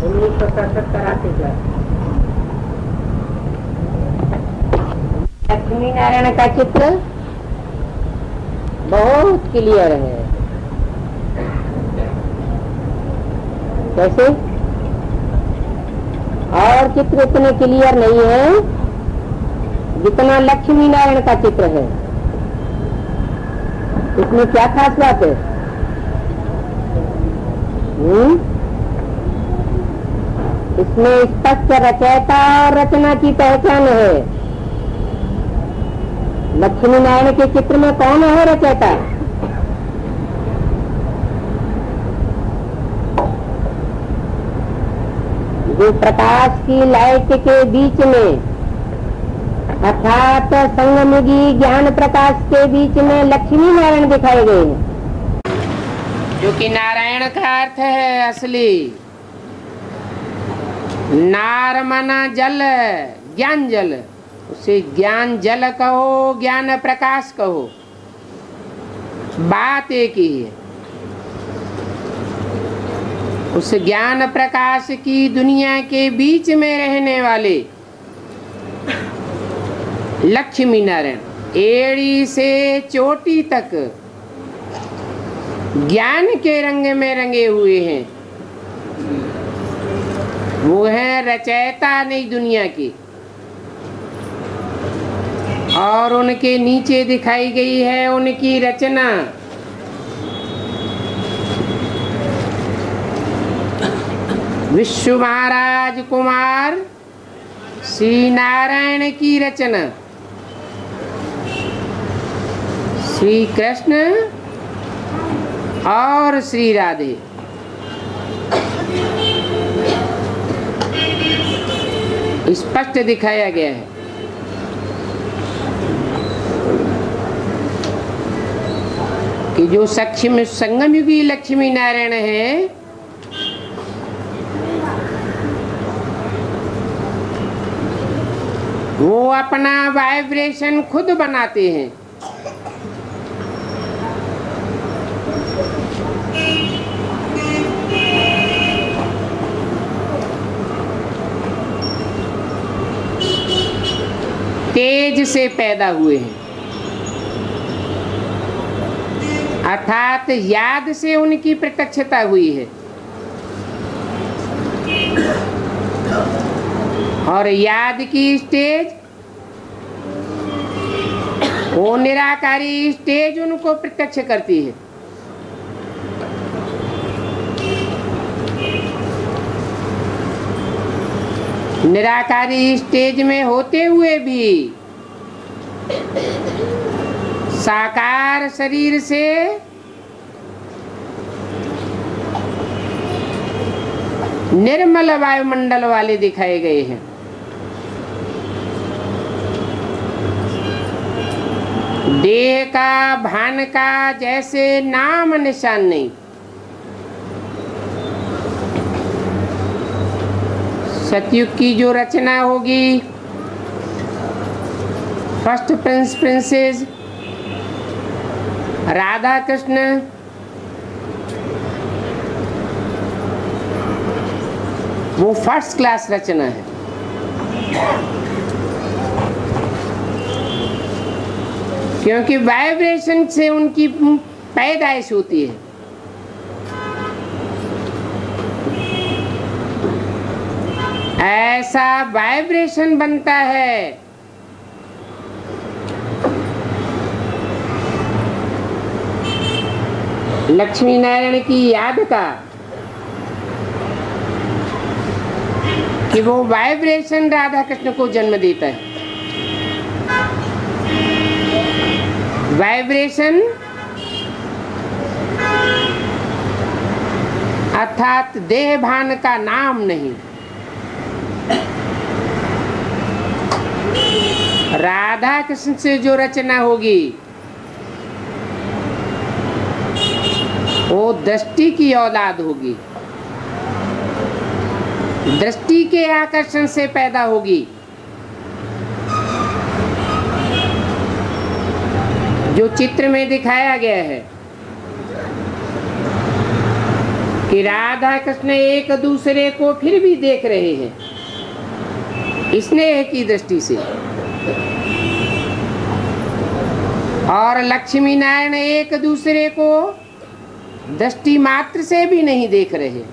1967 लक्ष्मी नारायण का चित्र बहुत क्लियर है। कैसे? और चित्र इतने क्लियर नहीं है जितना लक्ष्मी नारायण का चित्र है। इसमें क्या खास बात है? इसमें स्पष्ट रचयिता और रचना की पहचान है। लक्ष्मी नारायण के चित्र में कौन है रचयिता? जो प्रकाश की लाइट के बीच में अर्थात संगमयुगी ज्ञान प्रकाश के बीच में लक्ष्मी नारायण दिखाए गए हैं। जो कि नारायण का अर्थ है असली। नार माना जल, ज्ञान जल, उसे ज्ञान जल कहो, ज्ञान प्रकाश कहो, बात एक ही है। उस ज्ञान प्रकाश की दुनिया के बीच में रहने वाले लक्ष्मी नारायण एड़ी से चोटी तक ज्ञान के रंग में रंगे हुए हैं। वो है रचयिता नई दुनिया की। और उनके नीचे दिखाई गई है उनकी रचना। विश्व महाराज कुमार श्री नारायण की रचना, श्री कृष्ण और श्री राधे। स्पष्ट दिखाया गया है कि जो संगमयुगी लक्ष्मी नारायण है वो अपना वाइब्रेशन खुद बनाते हैं। तेज से पैदा हुए हैं, अर्थात याद से उनकी प्रत्यक्षता हुई है। और याद की स्टेज, वो निराकारी स्टेज उनको प्रत्यक्ष करती है। निराकारी स्टेज में होते हुए भी साकार शरीर से निर्मल वायुमंडल वाले दिखाए गए हैं। देह का भान का जैसे नाम निशान नहीं। सतयुग की जो रचना होगी, फर्स्ट प्रिंसेस राधा कृष्ण, वो फर्स्ट क्लास रचना है। क्योंकि वाइब्रेशन से उनकी पैदाइश होती है। ऐसा वाइब्रेशन बनता है लक्ष्मी नारायण की याद का कि वो वाइब्रेशन राधा कृष्ण को जन्म देता है। वाइब्रेशन अर्थात देह भान का नाम नहीं। राधा कृष्ण से जो रचना होगी वो दृष्टि की औलाद होगी, दृष्टि के आकर्षण से पैदा होगी। जो चित्र में दिखाया गया है कि राधा कृष्ण एक दूसरे को फिर भी देख रहे हैं स्नेह की दृष्टि से, और लक्ष्मी नारायण एक दूसरे को दृष्टि मात्र से भी नहीं देख रहे,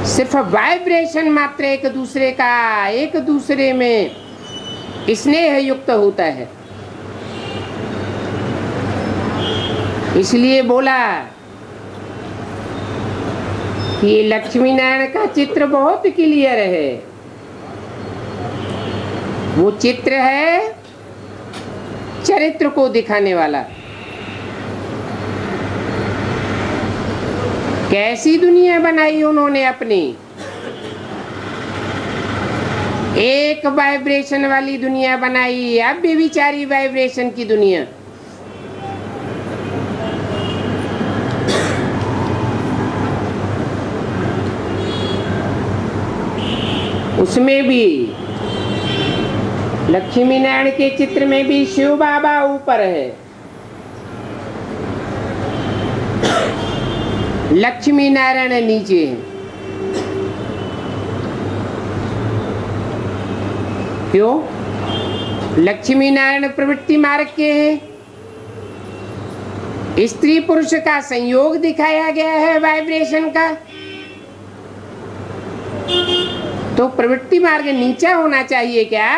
सिर्फ वाइब्रेशन मात्र एक दूसरे का एक दूसरे में स्नेह युक्त होता है। इसलिए बोला कि लक्ष्मी नारायण का चित्र बहुत क्लियर है। वो चित्र है चरित्र को दिखाने वाला। कैसी दुनिया बनाई उन्होंने अपनी, एक वाइब्रेशन वाली दुनिया बनाई, अब बेविचारी वाइब्रेशन की दुनिया। उसमें भी लक्ष्मी नारायण के चित्र में भी शिव बाबा ऊपर है, लक्ष्मी नारायण नीचे है। क्यों? लक्ष्मी नारायण प्रवृत्ति मार्ग के हैं, स्त्री पुरुष का संयोग दिखाया गया है वाइब्रेशन का, तो प्रवृत्ति मार्ग नीचा होना चाहिए क्या?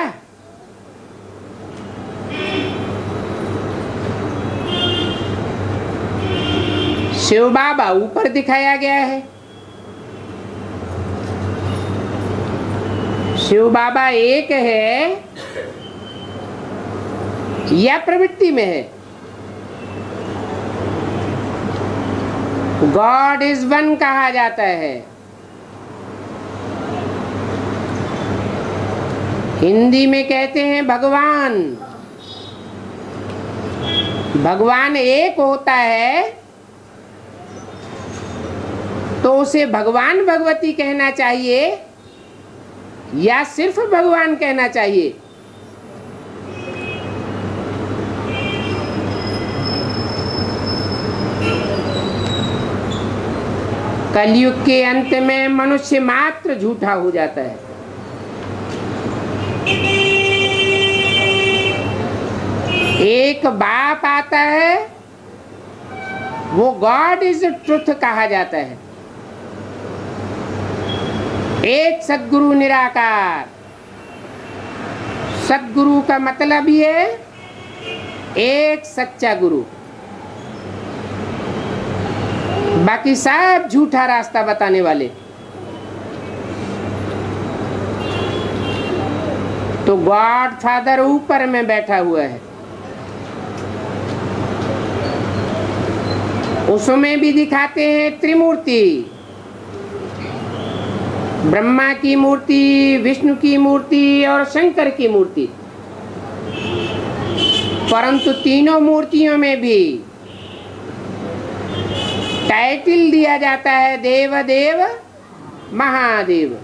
शिव बाबा ऊपर दिखाया गया है। शिव बाबा एक है या प्रवृत्ति में है? गॉड इज वन कहा जाता है। हिंदी में कहते हैं भगवान। भगवान एक होता है तो उसे भगवान भगवती कहना चाहिए या सिर्फ भगवान कहना चाहिए? कलयुग के अंत में मनुष्य मात्र झूठा हो जाता है। एक बाप आता है, वो गॉड इज ट्रुथ कहा जाता है। एक सद्गुरु निराकार। सद्गुरु का मतलब ही है एक सच्चा गुरु, बाकी सब झूठा रास्ता बताने वाले। तो गॉड फादर ऊपर में बैठा हुआ है। उसमें भी दिखाते हैं त्रिमूर्ति, ब्रह्मा की मूर्ति, विष्णु की मूर्ति और शंकर की मूर्ति। परंतु तीनों मूर्तियों में भी टाइटल दिया जाता है देव देव महादेव।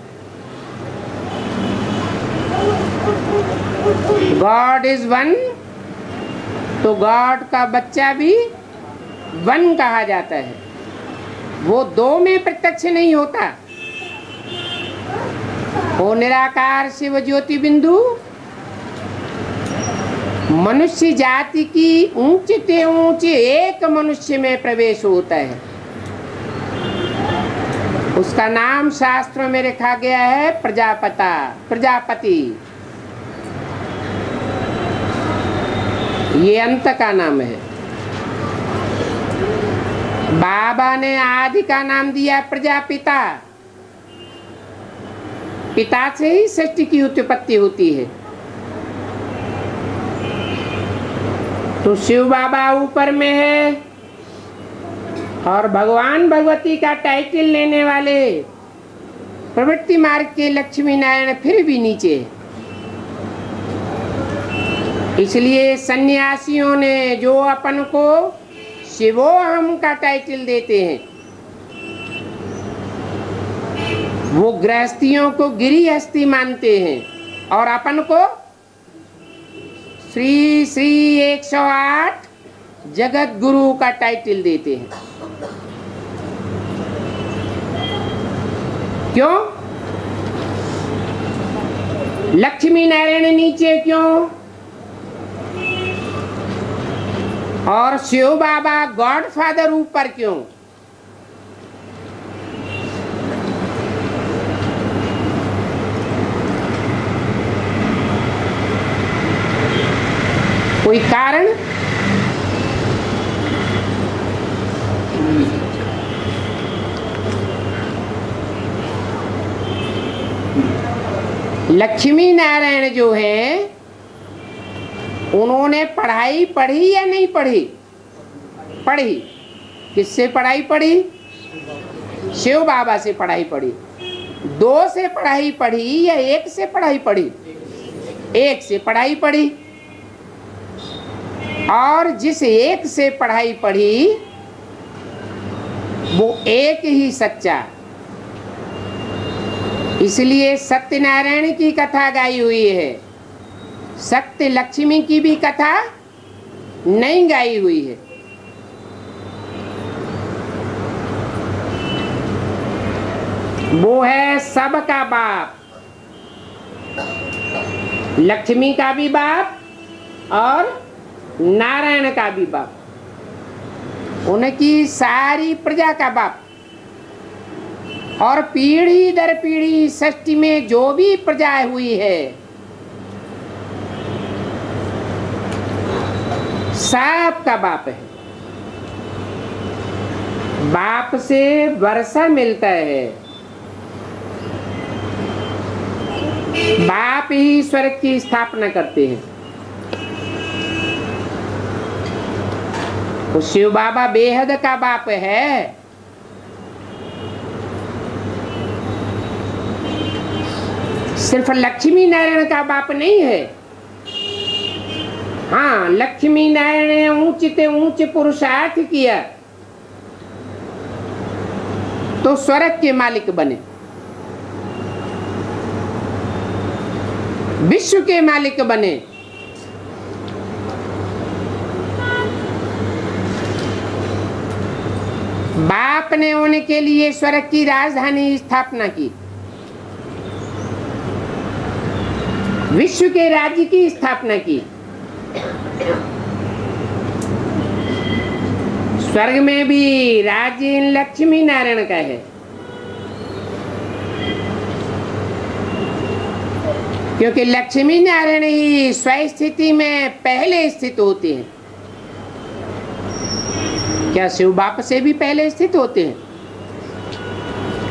गॉड इज वन, तो गॉड का बच्चा भी वन कहा जाता है। वो दो में प्रत्यक्ष नहीं होता। वो निराकार शिव ज्योति बिंदु मनुष्य जाति की ऊंचे से ऊंचे एक मनुष्य में प्रवेश होता है। उसका नाम शास्त्रों में रखा गया है प्रजापति। ये अंत का नाम है। बाबा ने आदि का नाम दिया प्रजापिता। पिता से ही सृष्टि की उत्पत्ति होती है। तो शिव बाबा ऊपर में है और भगवान भगवती का टाइटल लेने वाले प्रवृत्ति मार्ग के लक्ष्मी नारायण फिर भी नीचे है। इसलिए सन्यासियों ने जो अपन को शिवोहम का टाइटल देते हैं, वो गृहस्थियों को गिरिहस्थी मानते हैं और अपन को श्री श्री 108 जगत गुरु का टाइटल देते हैं। क्यों? लक्ष्मी नारायण नीचे क्यों और शिव बाबा गॉड फादर ऊपर क्यों? कोई कारण? लक्ष्मी नारायण जो है उन्होंने पढ़ाई पढ़ी या नहीं पढ़ी? पढ़ी। किससे पढ़ाई पढ़ी? शिव बाबा से पढ़ाई पढ़ी। 2 से पढ़ाई पढ़ी या 1 से पढ़ाई पढ़ी? 1 से पढ़ाई पढ़ी। और जिस 1 से पढ़ाई पढ़ी वो एक ही सच्चा, इसलिए सत्यनारायण की कथा गाई हुई है, सत्य लक्ष्मी की भी कथा नहीं गाई हुई है। वो है सबका बाप, लक्ष्मी का भी बाप और नारायण का भी बाप, उनकी सारी प्रजा का बाप। और पीढ़ी दर पीढ़ी सृष्टि में जो भी प्रजा हुई है सबका बाप है। बाप से वर्षा मिलता है, बाप ही स्वर्ग की स्थापना करते हैं। तो शिव बाबा बेहद का बाप है। सिर्फ लक्ष्मी नारायण का बाप नहीं है। हाँ, लक्ष्मी नारायण ने ऊंचे से ऊंचे पुरुषार्थ किया तो स्वर्ग के मालिक बने, विश्व के मालिक बने। बाप ने उनके लिए स्वर्ग की राजधानी स्थापना की, विश्व के राज्य की स्थापना की। स्वर्ग में भी राज्य लक्ष्मी नारायण का है, क्योंकि लक्ष्मी नारायण ही स्वस्थिति में पहले स्थित होते हैं। क्या शिव बाप से भी पहले स्थित होते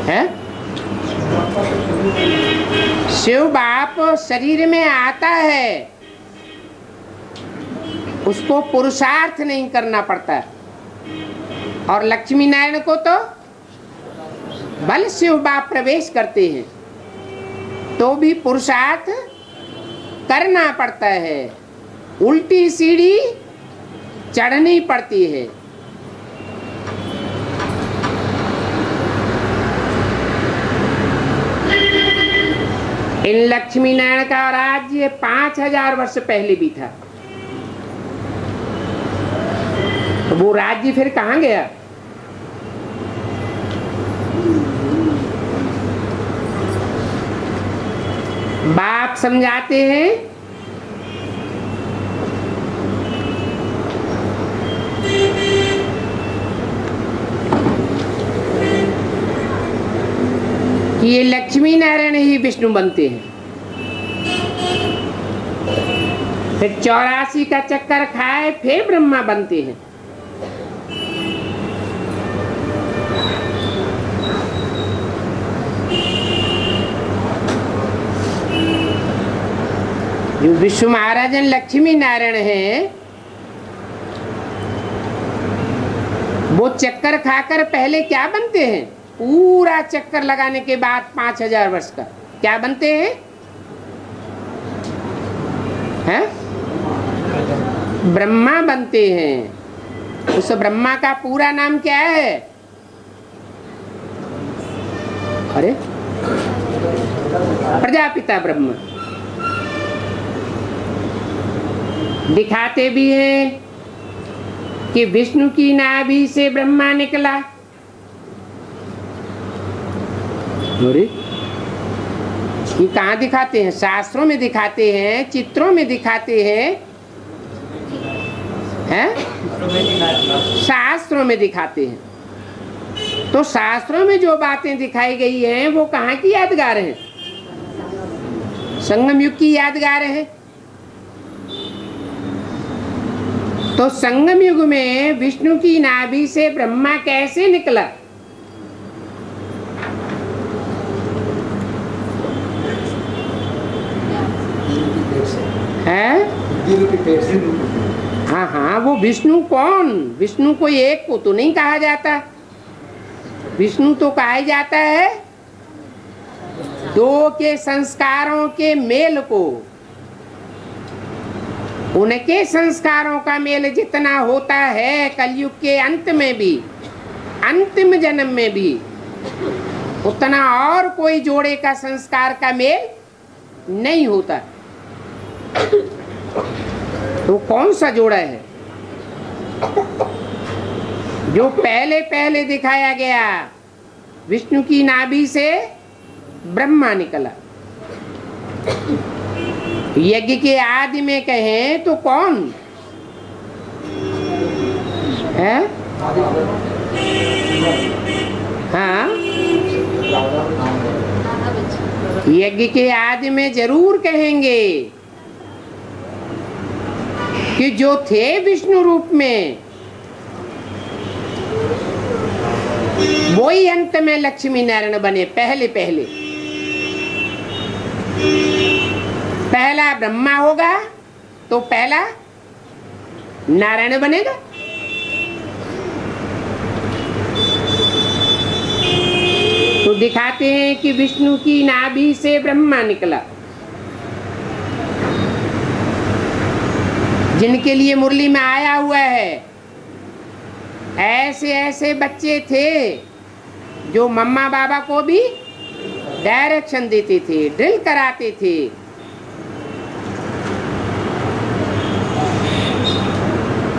हैं? शिव बाप शरीर में आता है, उसको पुरुषार्थ नहीं करना पड़ता, और लक्ष्मी नारायण को तो बल शिव बाप प्रवेश करते हैं तो भी पुरुषार्थ करना पड़ता है, उल्टी सीढ़ी चढ़नी पड़ती है। इन लक्ष्मी नारायण का राज्य 5000 वर्ष पहले भी था। तो वो राज्य फिर कहाँ गया? बाप समझाते हैं कि ये लक्ष्मी नारायण ही विष्णु बनते हैं। फिर 84 का चक्कर खाए फिर ब्रह्मा बनते हैं। जो विश्व महाराजन लक्ष्मी नारायण हैं, वो चक्कर खाकर पहले क्या बनते हैं? पूरा चक्कर लगाने के बाद 5000 वर्ष का क्या बनते हैं? ब्रह्मा बनते हैं। उस ब्रह्मा का पूरा नाम क्या है? अरे, प्रजापिता ब्रह्मा। दिखाते भी हैं कि विष्णु की नाभि से ब्रह्मा निकला। अरे ये कहाँ दिखाते हैं? शास्त्रों में दिखाते हैं, चित्रों में दिखाते हैं, शास्त्रों में दिखाते हैं। तो शास्त्रों में जो बातें दिखाई गई हैं वो कहाँ की यादगार हैं? संगम युग की यादगार है। तो संगम युग में विष्णु की नाभि से ब्रह्मा कैसे निकला? है? हाँ हाँ, वो विष्णु कौन? विष्णु को एक को तो नहीं कहा जाता, विष्णु तो कहा जाता है दो के संस्कारों के मेल को। उनके संस्कारों का मेल जितना होता है कलयुग के अंत में भी, अंतिम जन्म में भी, उतना और कोई जोड़े का संस्कार का मेल नहीं होता। तो कौन सा जोड़ा है? जो पहले पहले दिखाया गया, विष्णु की नाभि से ब्रह्मा निकला। यज्ञ के आदि में कहें तो कौन है? हाँ, यज्ञ के आदि में जरूर कहेंगे कि जो थे विष्णु रूप में वो ही अंत में लक्ष्मी नारायण बने। पहले पहले पहला ब्रह्मा होगा तो पहला नारायण बनेगा। तो दिखाते हैं कि विष्णु की नाभि से ब्रह्मा निकला। जिनके लिए मुरली में आया हुआ है, ऐसे ऐसे बच्चे थे जो मम्मा बाबा को भी डायरेक्शन देते थे, ड्रिल कराते थे।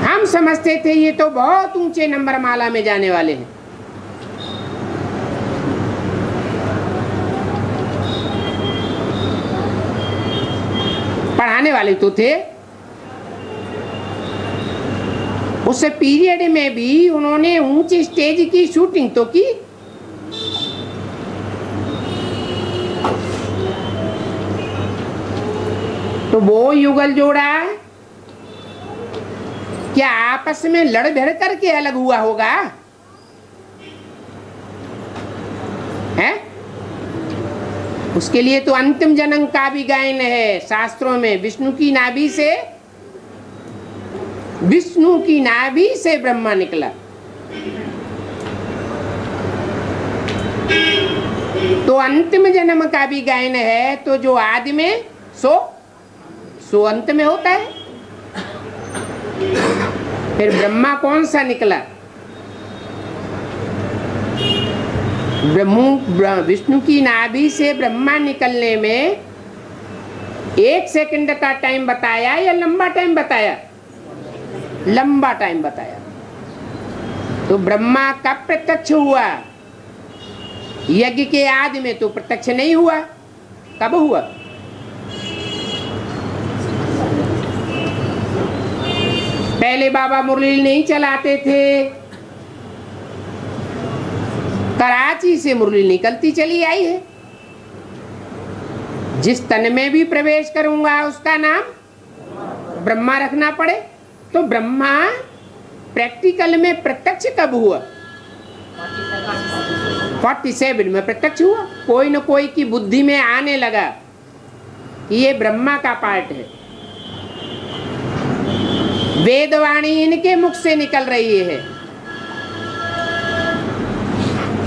हम समझते थे ये तो बहुत ऊंचे नंबर माला में जाने वाले हैं। पढ़ाने वाले तो थे। उस पीरियड में भी उन्होंने ऊंची स्टेज की शूटिंग तो की। तो वो युगल जोड़ा क्या आपस में लड़ भिड़ करके अलग हुआ होगा? है? उसके लिए तो अंतिम जन्म का भी गायन है शास्त्रों में। विष्णु की नाभि से ब्रह्मा निकला। तो अंतिम जन्म का भी गायन है। तो जो आदि में सो अंत में होता है। फिर ब्रह्मा कौन सा निकला? विष्णु की नाभि से ब्रह्मा निकलने में 1 सेकंड का टाइम बताया या लंबा टाइम बताया? लंबा टाइम बताया। तो ब्रह्मा कब प्रत्यक्ष हुआ? यज्ञ के आदि में तो प्रत्यक्ष नहीं हुआ। कब हुआ? पहले बाबा मुरली नहीं चलाते थे, कराची से मुरली निकलती चली आई है। जिस तन में भी प्रवेश करूंगा उसका नाम ब्रह्मा रखना पड़े। तो ब्रह्मा प्रैक्टिकल में प्रत्यक्ष कब हुआ? 47 में प्रत्यक्ष हुआ। कोई न कोई की बुद्धि में आने लगा कि ये ब्रह्मा का पार्ट है। वेदवाणी इनके मुख से निकल रही है।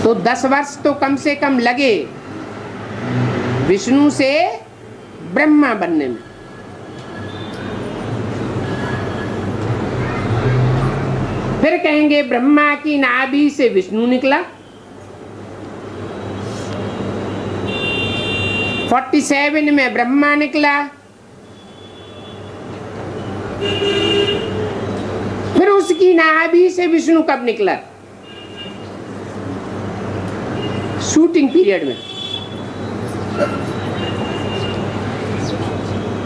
तो 10 वर्ष तो कम से कम लगे विष्णु से ब्रह्मा बनने में। फिर कहेंगे ब्रह्मा की नाभि से विष्णु निकला। 47 में ब्रह्मा निकला। फिर उस इसकी नाभि से विष्णु कब निकला? शूटिंग पीरियड में।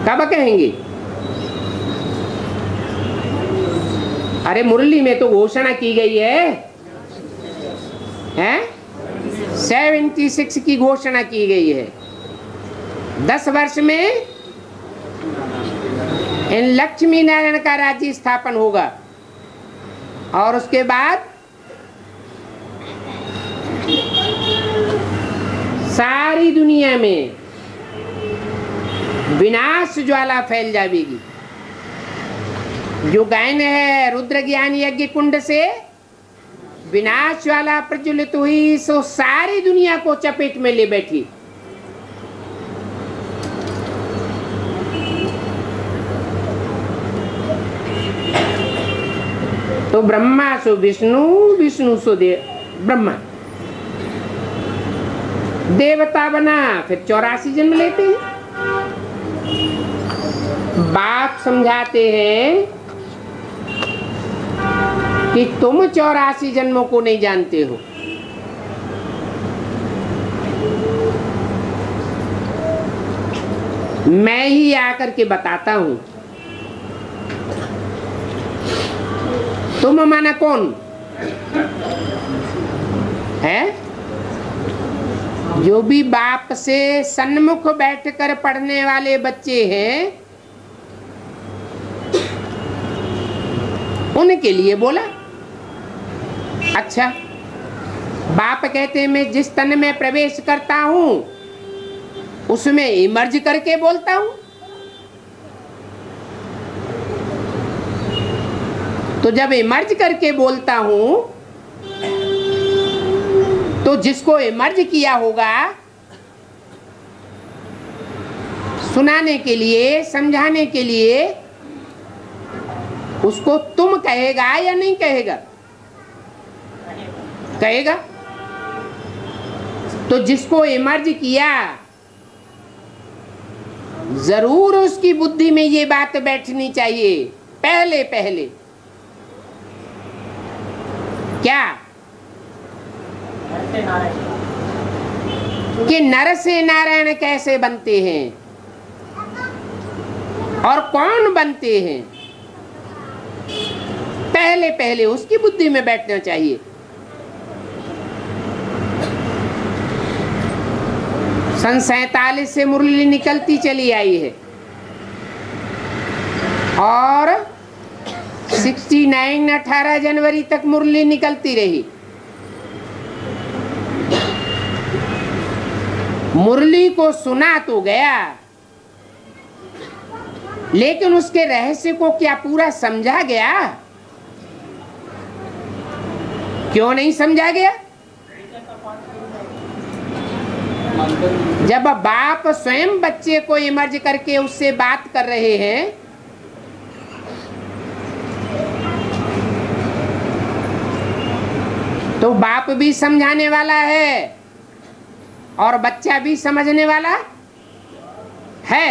कब कहेंगे? अरे मुरली में तो घोषणा की गई है, 76 की घोषणा की गई है। 10 वर्ष में इन लक्ष्मी नारायण का राज्य स्थापन होगा और उसके बाद सारी दुनिया में विनाश ज्वाला फैल जाएगी। जो गायन है रुद्र ज्ञान यज्ञ कुंड से विनाश ज्वाला प्रज्वलित हुई, सो सारी दुनिया को चपेट में ले बैठी। तो ब्रह्मा सो विष्णु, विष्णु सो ब्रह्मा देवता बना, फिर 84 जन्म लेते हैं। बाप समझाते हैं कि तुम 84 जन्मों को नहीं जानते हो। मैं ही आकर के बताता हूं। तुम माना कौन है? जो भी बाप से सन्मुख बैठकर पढ़ने वाले बच्चे हैं, उनके लिए बोला। अच्छा, बाप कहते हैं मैं जिस तन में प्रवेश करता हूं उसमें इमर्ज करके बोलता हूं। तो जब इमर्ज करके बोलता हूं तो जिसको इमर्ज किया होगा सुनाने के लिए, समझाने के लिए, उसको तुम कहेगा या नहीं कहेगा? कहेगा। तो जिसको इमर्ज किया जरूर उसकी बुद्धि में ये बात बैठनी चाहिए पहले पहले। क्या? कि नर से नारायण कैसे बनते हैं और कौन बनते हैं, पहले पहले उसकी बुद्धि में बैठना चाहिए। सन 47 से मुरली निकलती चली आई है और 69 18 जनवरी तक मुरली निकलती रही। मुरली को सुना तो गया, लेकिन उसके रहस्य को क्या पूरा समझा गया? क्यों नहीं समझा गया? जब बाप स्वयं बच्चे को इमर्ज करके उससे बात कर रहे हैं तो बाप भी समझाने वाला है और बच्चा भी समझने वाला है।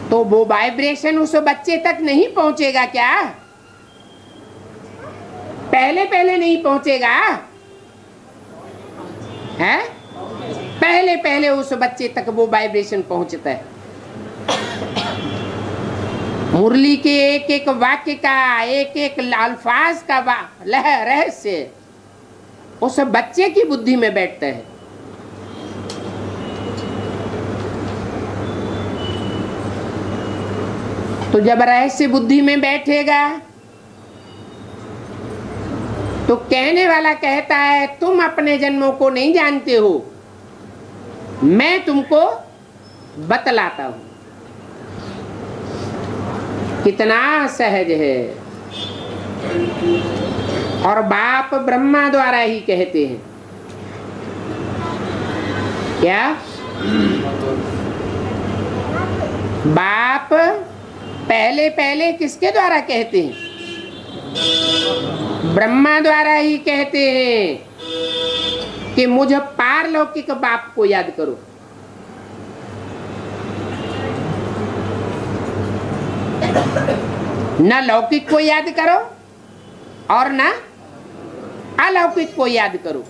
तो वो वाइब्रेशन उस बच्चे तक नहीं पहुंचेगा क्या? पहले पहले नहीं पहुंचेगा है? पहले पहले उस बच्चे तक वो वाइब्रेशन पहुंचता है। मुरली के एक एक वाक्य का, एक एक अल्फाज का रहस्य उस बच्चे की बुद्धि में बैठता है। तो जब रहस्य बुद्धि में बैठेगा तो कहने वाला कहता है तुम अपने जन्मों को नहीं जानते हो, मैं तुमको बतलाता हूं। कितना सहज है। और बाप ब्रह्मा द्वारा ही कहते हैं। क्या? बाप पहले पहले किसके द्वारा कहते हैं? ब्रह्मा द्वारा ही कहते हैं कि मुझ पारलौकिक बाप को याद करो। न लौकिक को याद करो और न अलौकिक को याद करो।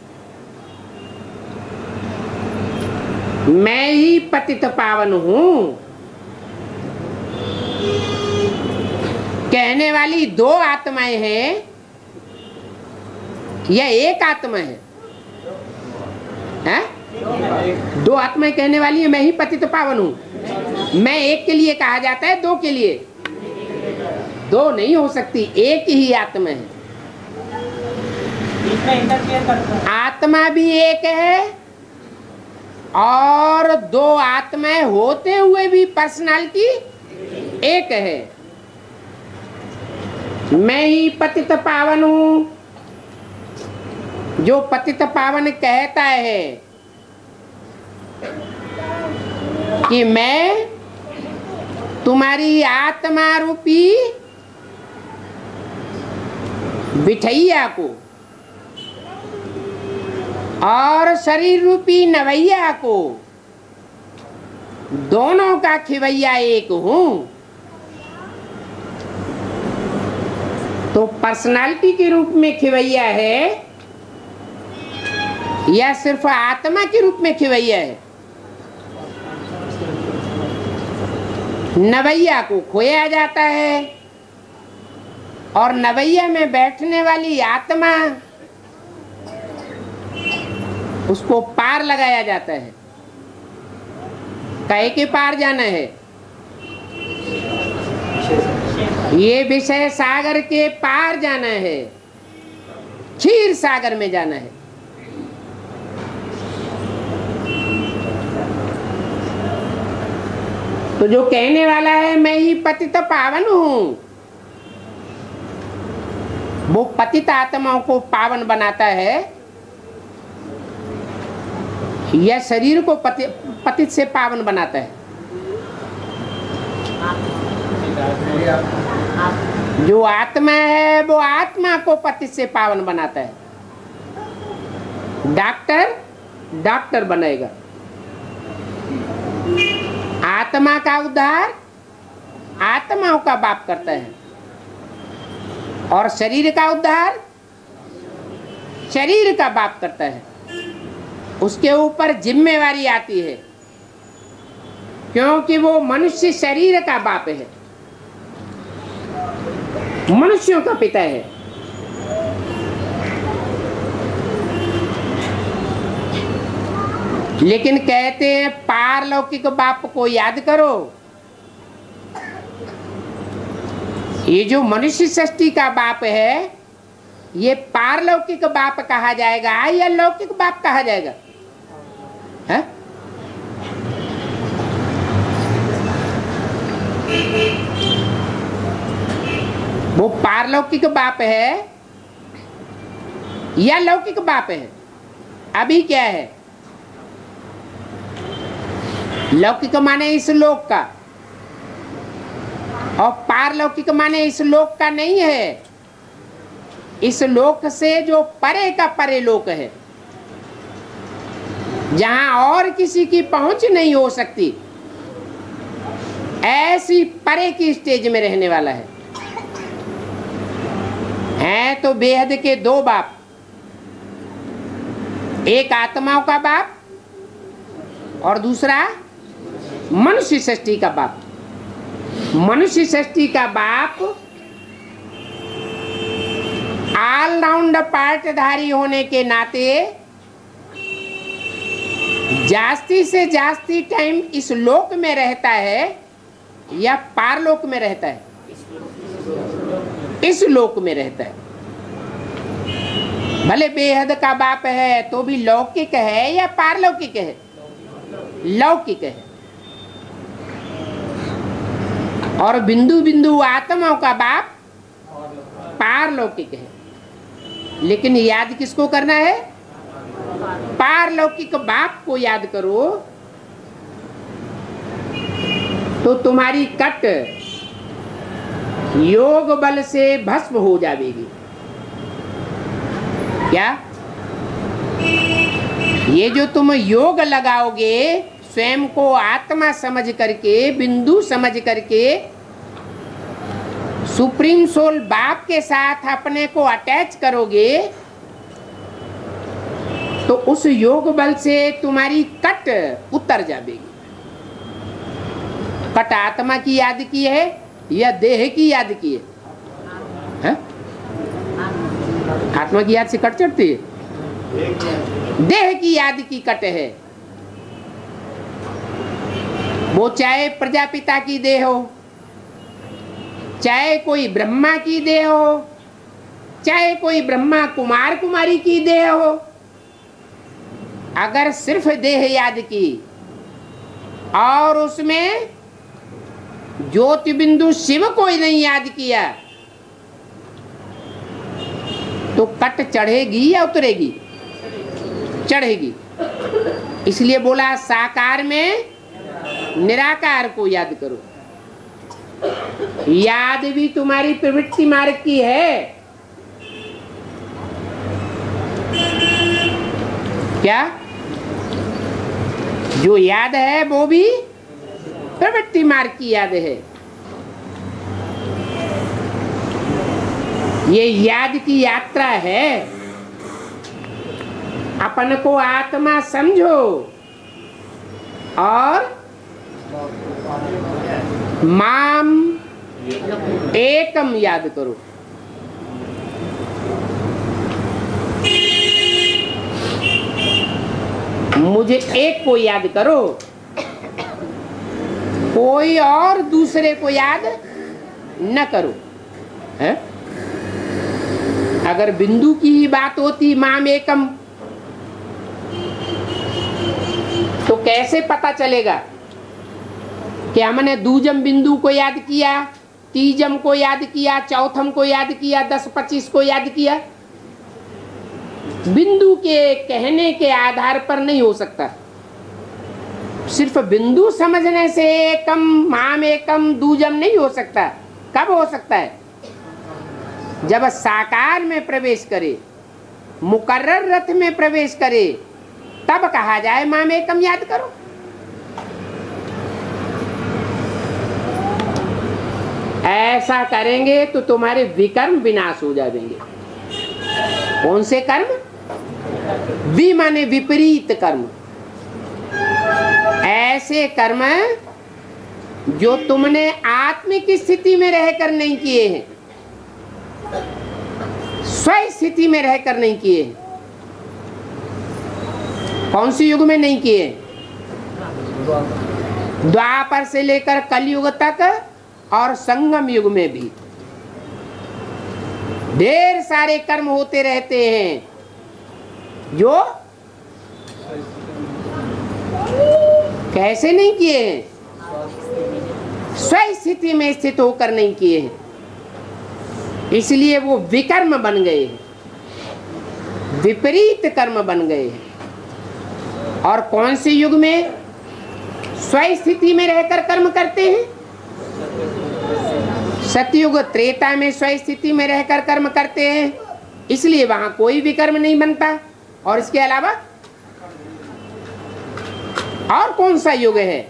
मैं ही पतित पावन हूं कहने वाली दो आत्माएं हैं या एक आत्मा है? दो आत्माएं कहने वाली है मैं ही पतित पावन हूं। मैं एक के लिए कहा जाता है, दो के लिए? दो नहीं हो सकती, एक ही आत्मा है। आत्मा भी एक है और दो आत्माएं होते हुए भी पर्सनालिटी एक है। मैं ही पतित पावन हूं। जो पतित पावन कहता है कि मैं तुम्हारी आत्मा रूपी बिठैया को और शरीर रूपी नवैया को, दोनों का खिवैया एक हूं, तो पर्सनालिटी के रूप में खिवैया है या सिर्फ आत्मा के रूप में खिवैया है? नवैया को खोया जाता है और नवैया में बैठने वाली आत्मा उसको पार लगाया जाता है। कहे के पार जाना है? ये विषय सागर के पार जाना है, क्षीर सागर में जाना है। तो जो कहने वाला है मैं ही पतित पावन हूं, वो पतित आत्माओं को पावन बनाता है या शरीर को पतित से पावन बनाता है? जो आत्मा है वो आत्मा को पतित से पावन बनाता है। डॉक्टर डॉक्टर बनेगा। आत्मा का उद्धार आत्माओं का बाप करता है और शरीर का उद्धार शरीर का बाप करता है। उसके ऊपर जिम्मेवारी आती है क्योंकि वो मनुष्य शरीर का बाप है, मनुष्यों का पिता है। लेकिन कहते हैं पारलौकिक बाप को याद करो। ये जो मनुष्य सृष्टि का बाप है ये पारलौकिक बाप कहा जाएगा या लौकिक बाप कहा जाएगा? है? वो पारलौकिक बाप है या लौकिक बाप है? अभी क्या है? लौकिक माने इस लोक का और पारलौकिक माने इस लोक का नहीं है। इस लोक से जो परे का परे लोक है, जहां और किसी की पहुंच नहीं हो सकती, ऐसी परे की स्टेज में रहने वाला है। हैं तो बेहद के दो बाप, एक आत्माओं का बाप और दूसरा मनुष्य सृष्टि का बाप। मनुष्य सृष्टि का बाप ऑलराउंड पार्टधारी होने के नाते जास्ती से जास्ती टाइम इस लोक में रहता है या पारलोक में रहता है? इस लोक में रहता है। भले बेहद का बाप है तो भी लौकिक है या पारलौकिक है? लौकिक है। और बिंदु बिंदु आत्माओं का बाप पारलौकिक है। लेकिन याद किसको करना है? पारलौकिक बाप को याद करो तो तुम्हारी कट योग बल से भस्म हो जाएगी। क्या ये जो तुम योग लगाओगे स्वयं को आत्मा समझ करके, बिंदु समझ करके, सुप्रीम सोल बाप के साथ अपने को अटैच करोगे तो उस योग बल से तुम्हारी कट उतर जाएगी। कट आत्मा की याद की है या देह की याद की है? आत्मा की याद से कट चढ़ती है, देह की याद की कट है। वो चाहे प्रजापिता की देह हो, चाहे कोई ब्रह्मा की देह हो, चाहे कोई ब्रह्मा कुमार कुमारी की देह हो, अगर सिर्फ देह याद की और उसमें ज्योति बिंदु शिव को ही नहीं याद किया तो कट चढ़ेगी या उतरेगी? चढ़ेगी। इसलिए बोला साकार में निराकार को याद करो। याद भी तुम्हारी प्रवृत्ति मार्ग की है। क्या? जो याद है वो भी प्रवृत्ति मार्ग की याद है। ये याद की यात्रा है। अपन को आत्मा समझो और माम एकम याद करो। मुझे एक को याद करो, कोई और दूसरे को याद न करो। है? अगर बिंदु की ही बात होती माम एकम तो कैसे पता चलेगा कि हमने दूजम बिंदु को याद किया, तीजम को याद किया, चौथम को याद किया, 10-25 को याद किया? बिंदु के कहने के आधार पर नहीं हो सकता। सिर्फ बिंदु समझने से एकम माम एकम दूजम नहीं हो सकता। कब हो सकता है? जब साकार में प्रवेश करे, मुकर्रर रथ में प्रवेश करे, तब कहा जाए माम एकम याद करो। ऐसा करेंगे तो तुम्हारे विकर्म विनाश हो जाएंगे। कौन से कर्म? वि माने विपरीत कर्म। ऐसे कर्म जो तुमने आत्मिक स्थिति में रहकर नहीं किए हैं, स्व स्थिति में रहकर नहीं किए हैं। कौन सी युग में नहीं किए? द्वापर से लेकर कलयुग तक और संगम युग में भी ढेर सारे कर्म होते रहते हैं जो कैसे नहीं किए हैं? स्व स्थिति में स्थित होकर नहीं किए हैं। इसलिए वो विकर्म बन गए हैं, विपरीत कर्म बन गए हैं। और कौन से युग में स्व स्थिति में रहकर कर्म करते हैं? सतयुग त्रेता में स्व स्थिति में रहकर कर्म करते हैं, इसलिए वहां कोई भी कर्म नहीं बनता। और इसके अलावा और कौन सा युग है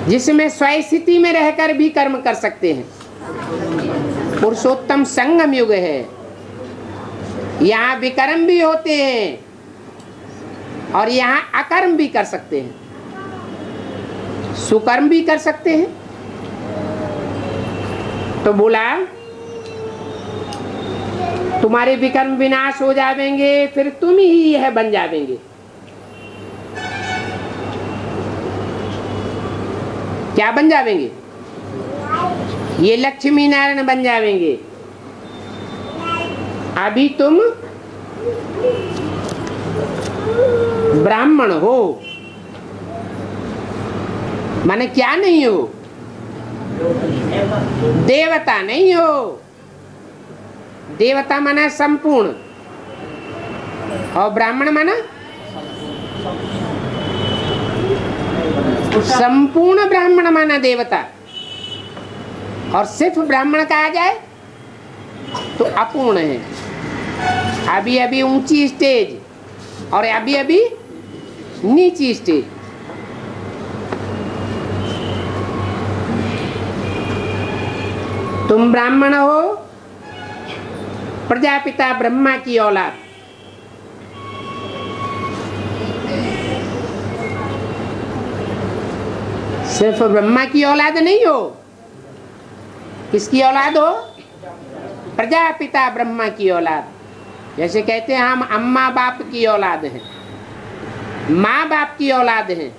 जिसमें स्व स्थिति में रहकर भी कर्म कर सकते हैं? पुरुषोत्तम संगम युग है। यहाँ विकर्म भी होते हैं और यहाँ अकर्म भी कर सकते हैं, सुकर्म भी कर सकते हैं। तो बोला तुम्हारे विकर्म विनाश हो जाएंगे, फिर तुम ही यह बन जाएंगे। क्या बन जाएंगे? ये लक्ष्मी नारायण बन जाएंगे। अभी तुम ब्राह्मण हो, माने क्या नहीं हो? देवता नहीं हो। देवता माना संपूर्ण और ब्राह्मण माना संपूर्ण। ब्राह्मण माना देवता। और सिर्फ ब्राह्मण कहा जाए तो अपूर्ण है। अभी अभी ऊंची स्टेज और अभी अभी नीची स्टेज। तुम ब्राह्मण हो, प्रजापिता ब्रह्मा की औलाद। सिर्फ ब्रह्मा की औलाद नहीं हो, किसकी औलाद हो? प्रजापिता ब्रह्मा की औलाद। जैसे कहते हैं हम अम्मा बाप की औलाद हैं, माँ बाप की औलाद हैं,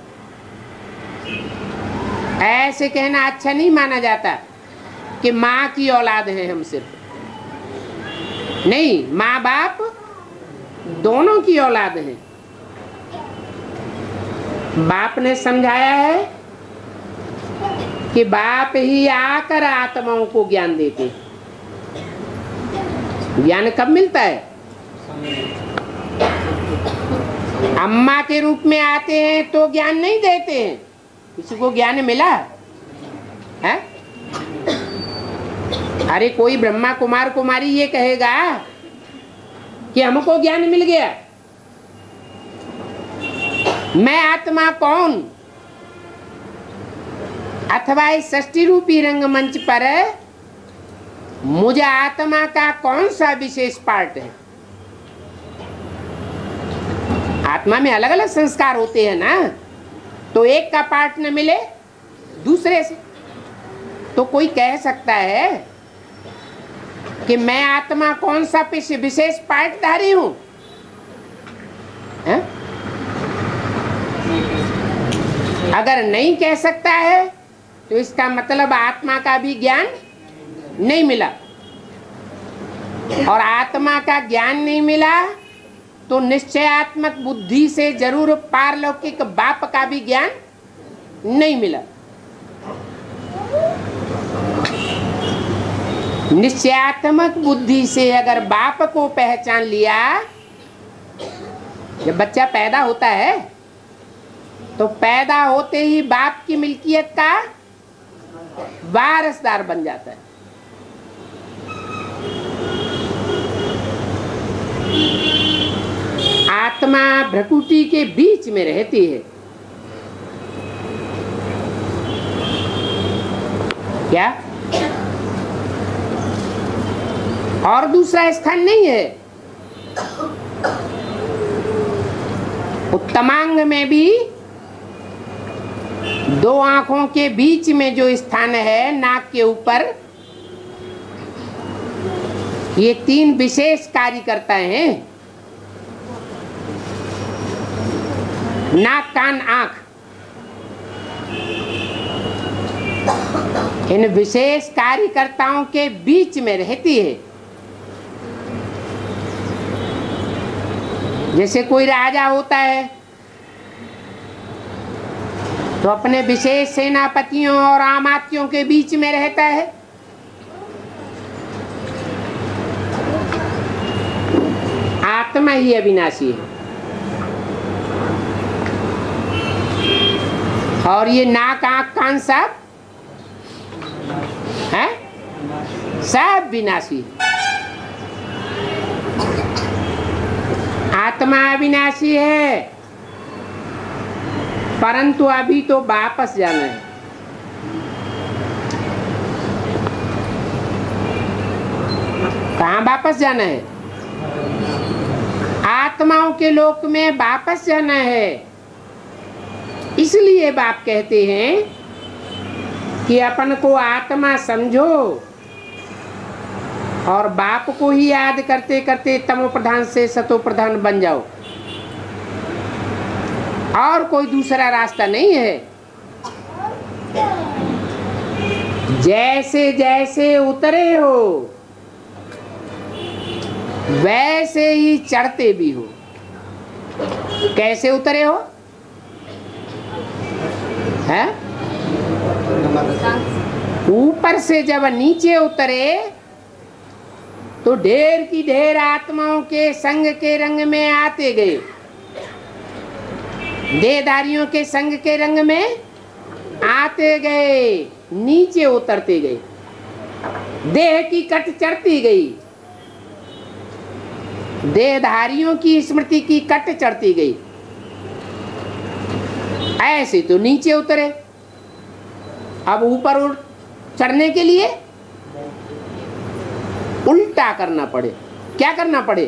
ऐसे कहना अच्छा नहीं माना जाता कि माँ की औलाद हैं हम सिर्फ। नहीं, माँ बाप दोनों की औलाद हैं। बाप ने समझाया है कि बाप ही आकर आत्माओं को ज्ञान देते। ज्ञान कब मिलता है? अम्मा के रूप में आते हैं तो ज्ञान नहीं देते हैं। किसी को ज्ञान मिला है? अरे कोई ब्रह्मा कुमार कुमारी ये कहेगा कि हमको ज्ञान मिल गया, मैं आत्मा कौन? अथवा इस सृष्टि रूपी रंगमंच पर मुझे आत्मा का कौन सा विशेष पार्ट है? आत्मा में अलग अलग संस्कार होते हैं ना, तो एक का पार्ट न मिले दूसरे से, तो कोई कह सकता है कि मैं आत्मा कौन सा विशेष पार्टधारी हूं? अगर नहीं कह सकता है तो इसका मतलब आत्मा का भी ज्ञान नहीं मिला, और आत्मा का ज्ञान नहीं मिला तो निश्चयात्मक बुद्धि से जरूर पारलौकिक बाप का भी ज्ञान नहीं मिला। निश्चयात्मक बुद्धि से अगर बाप को पहचान लिया, जब बच्चा पैदा होता है तो पैदा होते ही बाप की मिल्कियत का वारसदार बन जाता है। आत्मा भ्रकुटी के बीच में रहती है। क्या? और दूसरा स्थान नहीं है। उत्तमांग में भी दो आंखों के बीच में जो स्थान है, नाक के ऊपर, ये तीन विशेष कार्य करता है। नाक, कान, आंख, इन विशेष कार्यकर्ताओं के बीच में रहती है। जैसे कोई राजा होता है तो अपने विशेष सेनापतियों और आमात्यों के बीच में रहता है। आत्मा ही अविनाशी है, और ये नाक, आंख, कान सब है, सब विनाशी। आत्मा अविनाशी है, परंतु अभी तो वापस जाना है। कहाँ वापस जाना है? आत्माओं के लोक में वापस जाना है। इसलिए बाप कहते हैं कि अपन को आत्मा समझो और बाप को ही याद करते करते तमो प्रधान से सतो प्रधान बन जाओ, और कोई दूसरा रास्ता नहीं है। जैसे जैसे उतरे हो वैसे ही चढ़ते भी हो। कैसे उतरे हो? है ऊपर से जब नीचे उतरे तो ढेर की ढेर आत्माओं के संग के रंग में आते गए, देहधारियों के संग के रंग में आते गए, नीचे उतरते गए, देह की कट चढ़ती गई, देहधारियों की स्मृति की कट चढ़ती गई। ऐसे तो नीचे उतरे, अब ऊपर चढ़ने के लिए उल्टा करना पड़े। क्या करना पड़े?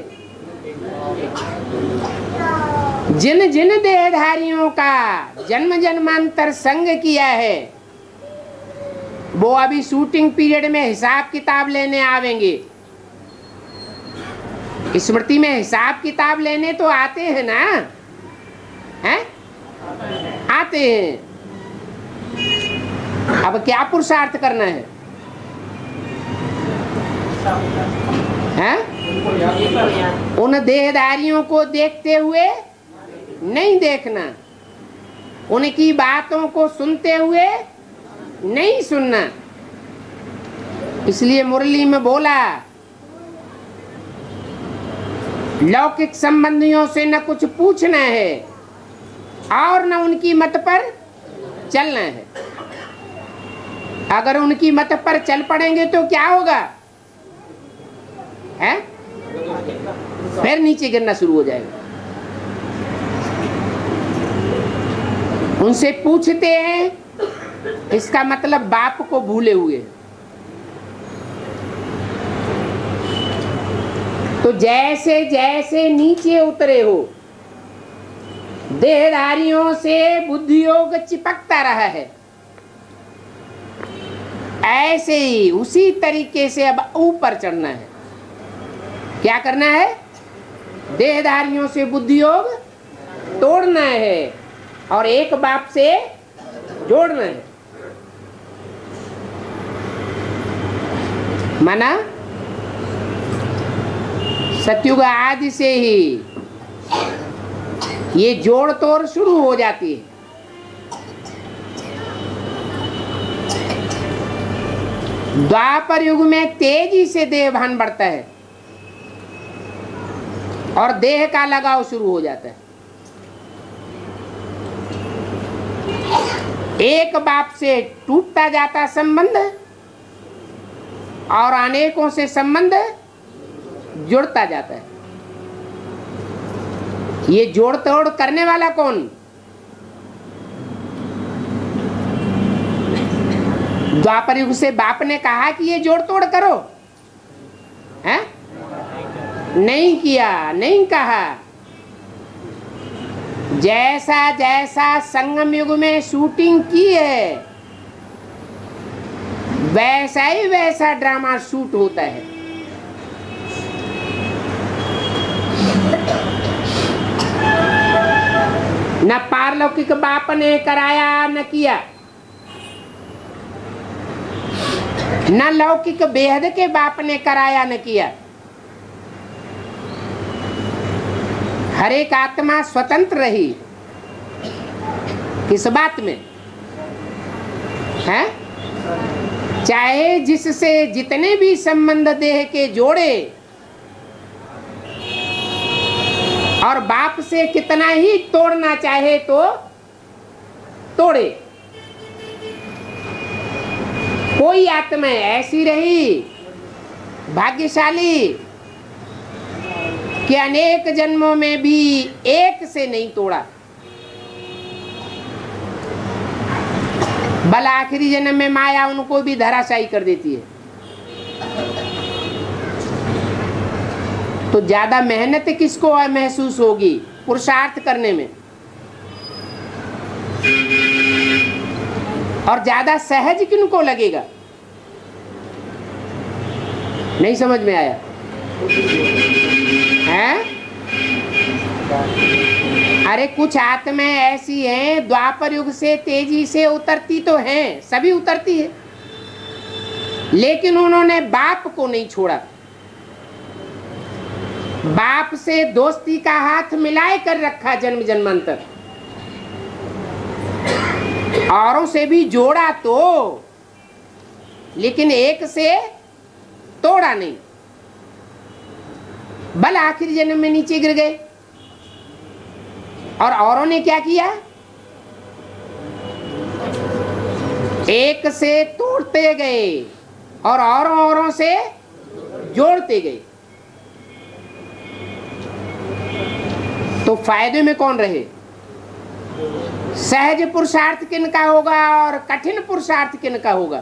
जिन जिन देहधारियों का जन्म जन्मांतर संग किया है वो अभी शूटिंग पीरियड में हिसाब किताब लेने आवेंगे। स्मृति में हिसाब किताब लेने तो आते हैं ना, हैं? आते हैं। अब क्या पुरुषार्थ करना है? हैं? उन देहधारियों को देखते हुए नहीं देखना, उनकी बातों को सुनते हुए नहीं सुनना। इसलिए मुरली में बोला, लौकिक संबंधियों से न कुछ पूछना है और न उनकी मत पर चलना है। अगर उनकी मत पर चल पड़ेंगे तो क्या होगा? है? फिर नीचे गिरना शुरू हो जाएगा। उनसे पूछते हैं, इसका मतलब बाप को भूले हुए। तो जैसे जैसे नीचे उतरे हो, देहधारियों से बुद्धि योग चिपकता रहा है, ऐसे ही उसी तरीके से अब ऊपर चढ़ना है। क्या करना है? देहधारियों से बुद्धि योग तोड़ना है और एक बाप से जोड़ना है। माना सतयुग आदि से ही ये जोड़ तोड़ शुरू हो जाती है। द्वापर युग में तेजी से देह भान बढ़ता है और देह का लगाव शुरू हो जाता है। एक बाप से टूटता जाता संबंध और अनेकों से संबंध जुड़ता जाता है। ये जोड़ तोड़ करने वाला कौन? द्वापर युग से बाप ने कहा कि ये जोड़ तोड़ करो, हैं? नहीं किया, नहीं कहा। जैसा जैसा संगम युग में शूटिंग की है वैसा ही वैसा ड्रामा शूट होता है। न पारलौकिक बाप ने कराया न किया, न लौकिक बेहद के बाप ने कराया न किया। हर एक आत्मा स्वतंत्र रही। किस बात में? है? चाहे जिससे जितने भी संबंध देह के जोड़े और बाप से कितना ही तोड़ना चाहे तो तोड़े। कोई आत्मा ऐसी रही भाग्यशाली कि अनेक जन्मों में भी एक से नहीं तोड़ा, बल आखिरी जन्म में माया उनको भी धराशायी कर देती है। तो ज्यादा मेहनत किसको महसूस होगी पुरुषार्थ करने में, और ज्यादा सहज किनको लगेगा? नहीं समझ में आया? हैं? अरे कुछ आत्माएं ऐसी हैं द्वापर युग से तेजी से उतरती तो हैं, सभी उतरती है, लेकिन उन्होंने बाप को नहीं छोड़ा। बाप से दोस्ती का हाथ मिलाए कर रखा जन्म जन्मांतर, औरों से भी जोड़ा तो, लेकिन एक से तोड़ा नहीं। बल आखिरी जन्म में नीचे गिर गए और औरों ने क्या किया? एक से तोड़ते गए और औरों से जोड़ते गए। तो फायदे में कौन रहे? सहज पुरुषार्थ किनका होगा और कठिन पुरुषार्थ किनका होगा?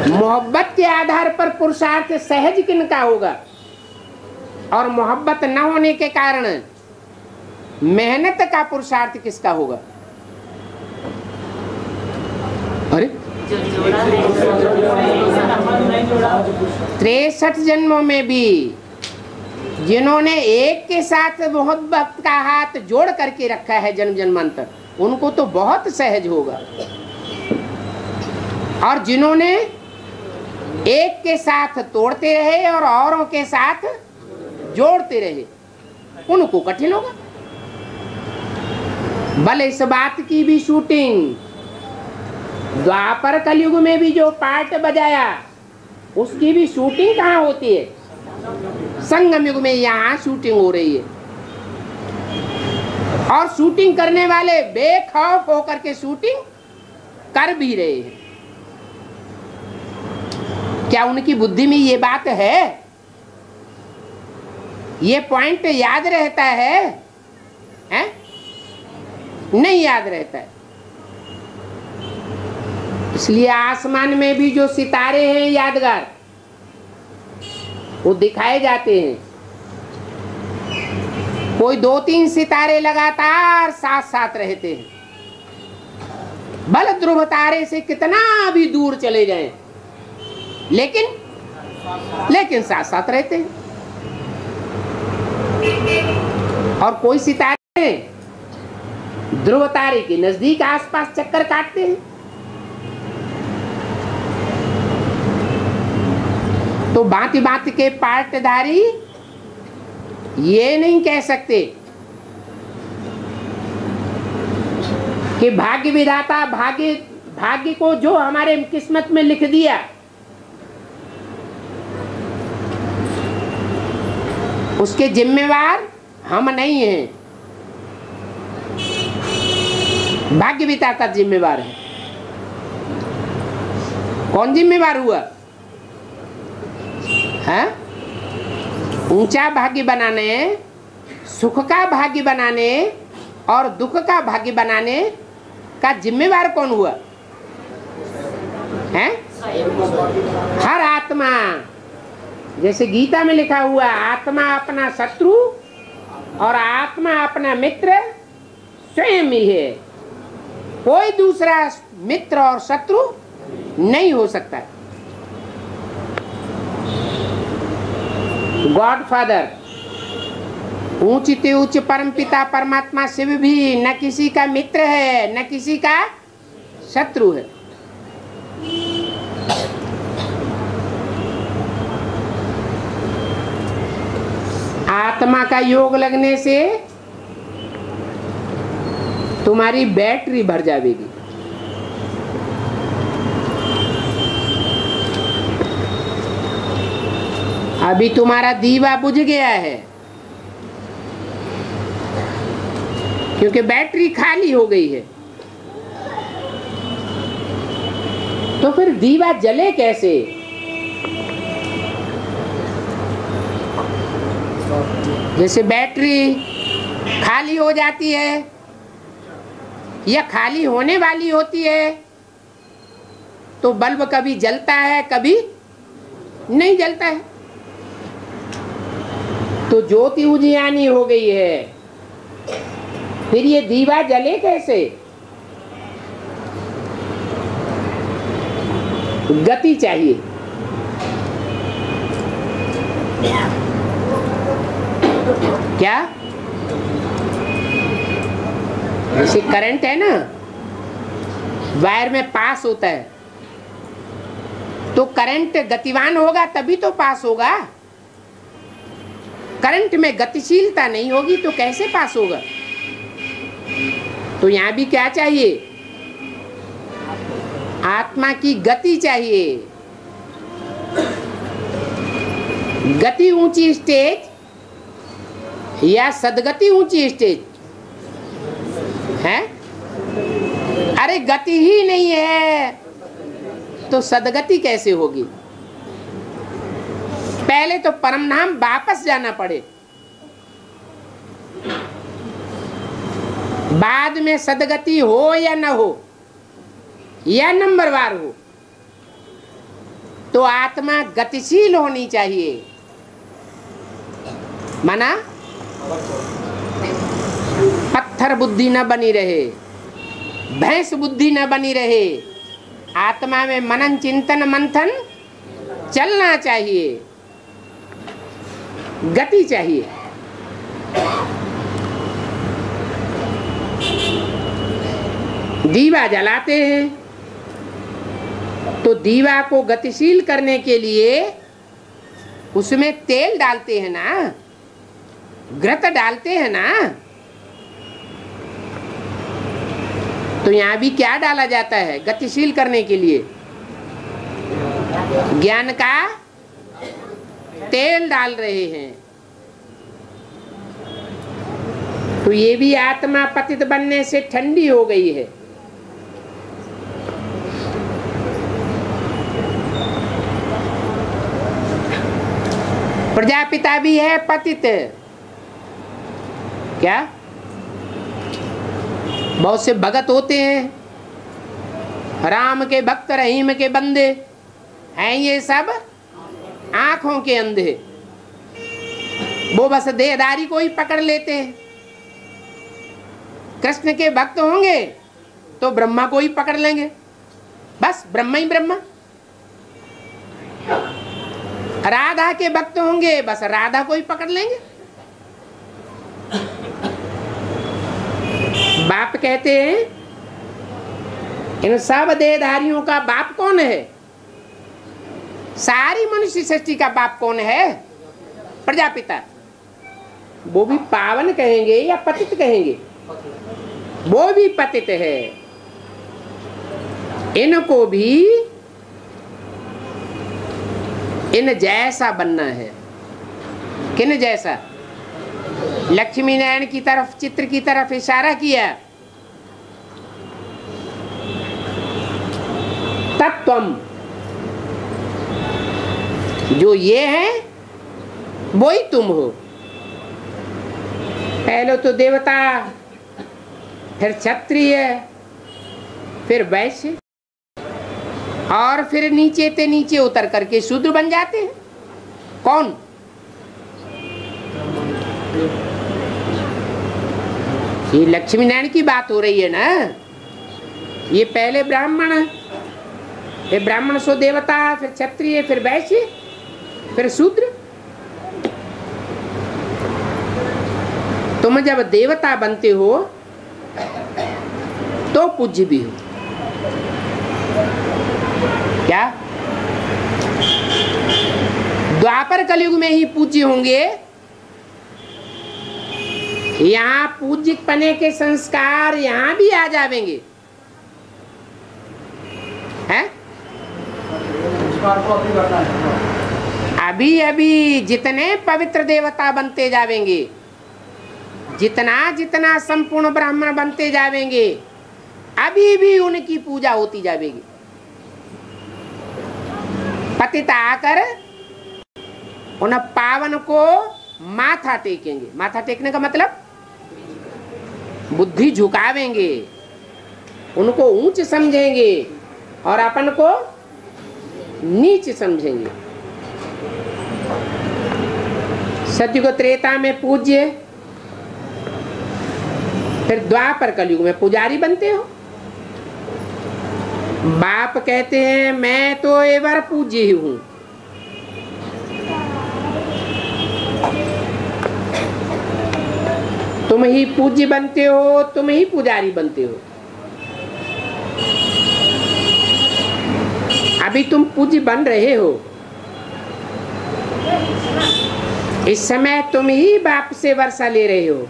मोहब्बत मोहब्बत के आधार पर पुरुषार्थ सहज किनका होगा, और मोहब्बत न होने के कारण मेहनत का पुरुषार्थ किसका होगा? अरे 63 जन्मों में भी जिन्होंने एक के साथ मोहब्बत का हाथ जोड़ करके रखा है जन्म जन्मांतर, उनको तो बहुत सहज होगा। और जिन्होंने एक के साथ तोड़ते रहे और औरों के साथ जोड़ते रहे, उनको कठिन होगा। भले इस बात की भी शूटिंग द्वापर कलयुग में भी जो पार्ट बजाया, उसकी भी शूटिंग कहाँ होती है? संगम युग में यहाँ शूटिंग हो रही है। और शूटिंग करने वाले बेखौफ होकर के शूटिंग कर भी रहे हैं। क्या उनकी बुद्धि में ये बात है? ये पॉइंट याद रहता है? हैं? नहीं याद रहता है। इसलिए आसमान में भी जो सितारे हैं यादगार, वो दिखाए जाते हैं। कोई 2-3 सितारे लगातार साथ साथ रहते हैं, भले ध्रुव तारे से कितना भी दूर चले जाएं, लेकिन साथ साथ रहते हैं। और कोई सितारे ध्रुव तारे के नजदीक आसपास चक्कर काटते हैं। तो भांति भांति के पार्टधारी ये नहीं कह सकते कि भाग्य विधाता भाग्य को जो हमारे किस्मत में लिख दिया, उसके जिम्मेवार हम नहीं हैं। भाग्य विधाता जिम्मेवार है। कौन जिम्मेवार हुआ? है ऊंचा भाग्य बनाने, सुख का भाग्य बनाने और दुख का भाग्य बनाने का जिम्मेवार कौन हुआ? है हर आत्मा। जैसे गीता में लिखा हुआ, आत्मा अपना शत्रु और आत्मा अपना मित्र स्वयं ही है। कोई दूसरा मित्र और शत्रु नहीं हो सकता। गॉडफादर, ऊंचते ऊंच परम पिता परमात्मा शिव भी न किसी का मित्र है न किसी का शत्रु है। आत्मा का योग लगने से तुम्हारी बैटरी भर जाएगी। अभी तुम्हारा दीवा बुझ गया है क्योंकि बैटरी खाली हो गई है। तो फिर दीवा जले कैसे? जैसे बैटरी खाली हो जाती है या खाली होने वाली होती है, तो बल्ब कभी जलता है कभी नहीं जलता है। तो ज्योति उजियानी हो गई है, फिर ये दीवा जले कैसे? गति चाहिए। क्या? जैसे करंट है ना, वायर में पास होता है, तो करंट गतिवान होगा तभी तो पास होगा। करंट में गतिशीलता नहीं होगी तो कैसे पास होगा? तो यहां भी क्या चाहिए? आत्मा की गति चाहिए। गति ऊंची स्टेज या सदगति ऊंची स्टेज है? अरे गति ही नहीं है तो सदगति कैसे होगी? पहले तो परम धाम वापस जाना पड़े, बाद में सदगति हो या न हो या नंबरवार हो, तो आत्मा गतिशील होनी चाहिए, माना पत्थर बुद्धि न बनी रहे, भैंस बुद्धि न बनी रहे। आत्मा में मनन चिंतन मंथन चलना चाहिए, गति चाहिए। दीवा जलाते हैं तो दीवा को गतिशील करने के लिए उसमें तेल डालते हैं ना, घृत डालते हैं ना। तो यहां भी क्या डाला जाता है गतिशील करने के लिए? ज्ञान का तेल डाल रहे हैं। तो ये भी आत्मा पतित बनने से ठंडी हो गई है। प्रजापिता भी है पतित। क्या बहुत से भगत होते हैं, राम के भक्त रहीम के बंदे हैं, ये सब आंखों के अंधे। वो बस देहदारी को ही पकड़ लेते हैं। कृष्ण के भक्त होंगे तो ब्रह्मा को ही पकड़ लेंगे, बस ब्रह्मा ही ब्रह्मा। राधा के भक्त होंगे, बस राधा को ही पकड़ लेंगे। बाप कहते हैं इन सब देहधारियों का बाप कौन है? सारी मनुष्य सृष्टि का बाप कौन है? प्रजापिता। वो भी पावन कहेंगे या पतित कहेंगे? वो भी पतित है। इनको भी इन जैसा बनना है। किन जैसा? लक्ष्मी नारायण की तरफ, चित्र की तरफ इशारा किया। तत्वम, जो ये है वो ही तुम हो। पहले तो देवता, फिर क्षत्रिय, फिर वैश्य, और फिर नीचे ते नीचे उतर करके शूद्र बन जाते हैं। कौन? ये लक्ष्मी नारायण की बात हो रही है ना। ये पहले ब्राह्मण, फिर ब्राह्मण सो देवता, फिर क्षत्रिय, फिर वैश्य, फिर शूद्र। तुम जब देवता बनते हो तो पूज्य भी हो। क्या? द्वापर कलयुग में ही पूज्य होंगे। यहाँ पूज्य पने के संस्कार यहाँ भी आ जाएंगे, हैं? अभी अभी जितने पवित्र देवता बनते जाएंगे, जितना जितना संपूर्ण ब्राह्मण बनते जाएंगे, अभी भी उनकी पूजा होती जाएगी। पतित आकर उन पावन को माथा टेकेंगे। माथा टेकने का मतलब बुद्धि झुकावेंगे, उनको ऊंच समझेंगे और अपन को नीच समझेंगे। सतयुग त्रेता में पूज्य, फिर द्वापर कलयुग में पुजारी बनते हो। बाप कहते हैं मैं तो एवर पूज्य ही हूं। तुम ही पूज्य बनते हो, तुम ही पुजारी बनते हो। अभी तुम पूज्य बन रहे हो। इस समय तुम ही बाप से वर्षा ले रहे हो।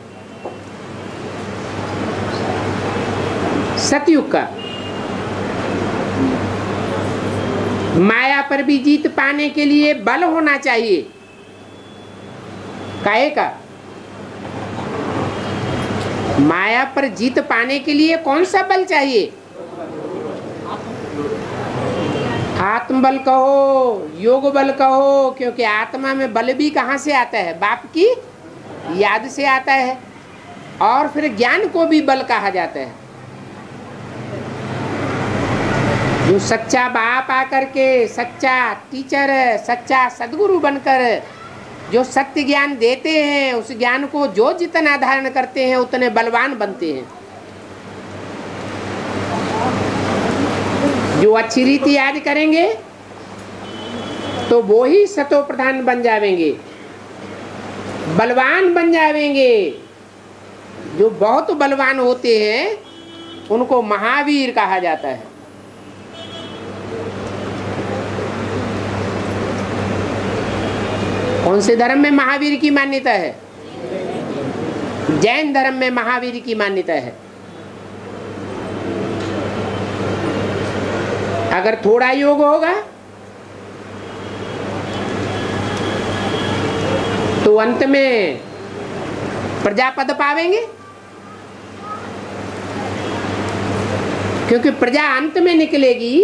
सतयुग का माया पर भी जीत पाने के लिए बल होना चाहिए। काहे का? माया पर जीत पाने के लिए कौन सा बल चाहिए? आत्म बल कहो, योग बल कहो, क्योंकि आत्मा में बल भी कहाँ से आता है? बाप की याद से आता है। और फिर ज्ञान को भी बल कहा जाता है। जो सच्चा बाप आकर के, सच्चा टीचर, सच्चा सदगुरु बनकर जो सत्य ज्ञान देते हैं, उस ज्ञान को जो जितना धारण करते हैं उतने बलवान बनते हैं। जो अच्छी रीति याद करेंगे तो वो ही सतो प्रधान बन जावेंगे, बलवान बन जावेंगे। जो बहुत बलवान होते हैं उनको महावीर कहा जाता है। कौन से धर्म में महावीर की मान्यता है? जैन धर्म में महावीर की मान्यता है। अगर थोड़ा योग होगा तो अंत में प्रजापद पावेंगे, क्योंकि प्रजा अंत में निकलेगी,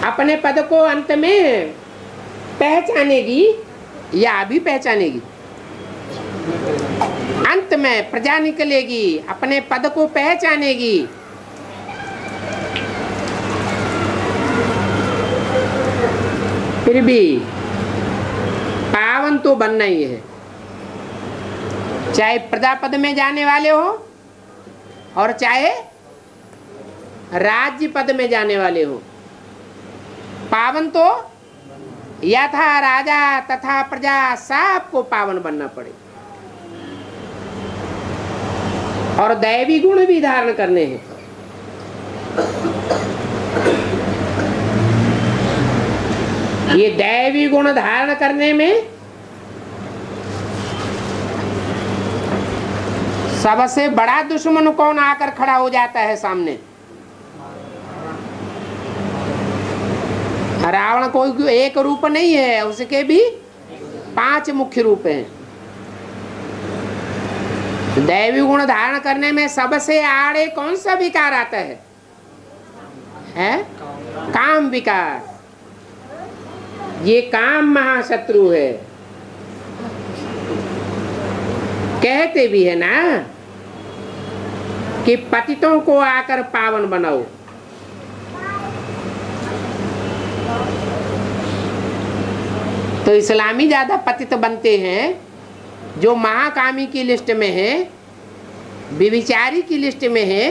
अपने पद को अंत में पहचानेगी या अभी पहचानेगी। अंत में प्रजा निकलेगी, अपने पद को पहचानेगी। फिर भी पावन तो बनना ही है, चाहे प्रजापद में जाने वाले हो और चाहे राज्य पद में जाने वाले हो। पावन तो यथा राजा तथा प्रजा सबको पावन बनना पड़े, और दैवी गुण भी धारण करने हैं। ये दैवी गुण धारण करने में सबसे बड़ा दुश्मन कौन आकर खड़ा हो जाता है सामने? रावण कोई एक रूप नहीं है, उसके भी 5 मुख्य रूप हैं। दैवी गुण धारण करने में सबसे आड़े कौन सा विकार आता है? काम विकार। ये काम महाशत्रु है। कहते भी है ना कि पतितों को आकर पावन बनाओ। तो इस्लामी ज्यादा पतित बनते हैं जो महाकामी की लिस्ट में है, व्यभिचारी की लिस्ट में है,